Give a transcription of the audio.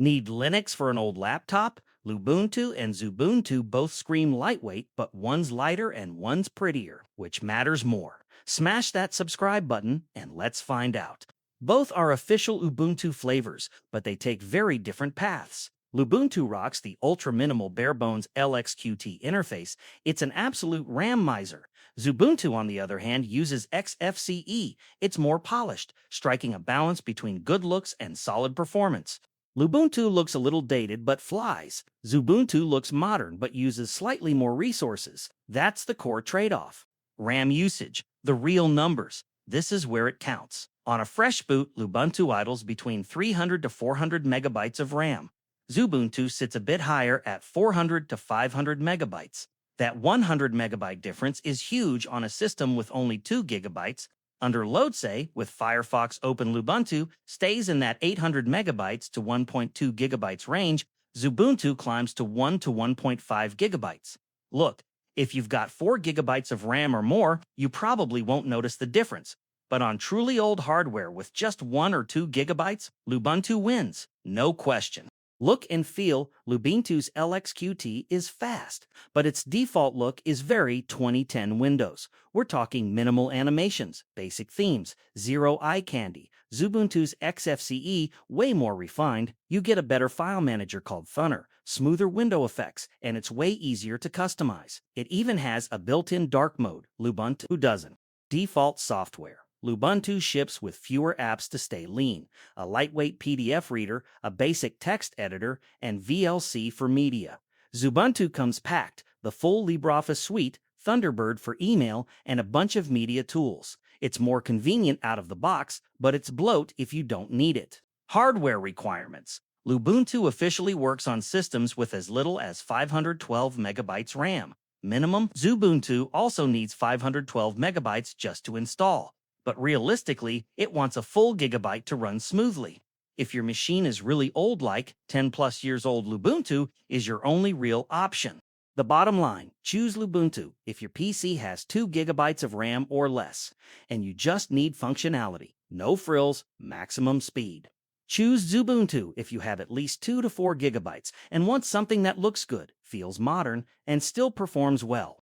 Need Linux for an old laptop? Lubuntu and Xubuntu both scream lightweight, but one's lighter and one's prettier. Which matters more? Smash that subscribe button and let's find out. Both are official Ubuntu flavors, but they take very different paths. Lubuntu rocks the ultra-minimal barebones LXQt interface. It's an absolute RAM miser. Xubuntu, on the other hand, uses XFCE. It's more polished, striking a balance between good looks and solid performance. Lubuntu looks a little dated but flies. Xubuntu looks modern but uses slightly more resources. That's the core trade-off. RAM usage, the real numbers. This is where it counts. On a fresh boot, Lubuntu idles between 300 to 400 megabytes of RAM. Xubuntu sits a bit higher at 400 to 500 megabytes. That 100 megabyte difference is huge on a system with only 2 gigabytes. Under load, say, with Firefox open, Lubuntu stays in that 800 megabytes to 1.2 gigabytes range. Xubuntu climbs to 1 to 1.5 gigabytes. Look, if you've got 4 gigabytes of RAM or more, you probably won't notice the difference. But on truly old hardware with just 1 or 2 gigabytes, Lubuntu wins, no question. Look and feel, Lubuntu's LXQt is fast, but its default look is very 2010 Windows. We're talking minimal animations, basic themes, zero eye candy. Xubuntu's XFCE, way more refined. You get a better file manager called Thunner, smoother window effects, and it's way easier to customize. It even has a built-in dark mode. Lubuntu doesn't. Default software. Lubuntu ships with fewer apps to stay lean, a lightweight PDF reader, a basic text editor, and VLC for media. Xubuntu comes packed, the full LibreOffice suite, Thunderbird for email, and a bunch of media tools. It's more convenient out of the box, but it's bloat if you don't need it. Hardware requirements. Lubuntu officially works on systems with as little as 512 megabytes RAM. Minimum. Xubuntu also needs 512 megabytes just to install. But realistically, it wants a full gigabyte to run smoothly. If your machine is really old, like 10 plus years old, Lubuntu is your only real option. The bottom line, choose Lubuntu if your PC has 2 gigabytes of RAM or less, and you just need functionality, no frills, maximum speed. Choose Xubuntu if you have at least 2 to 4 gigabytes and want something that looks good, feels modern, and still performs well.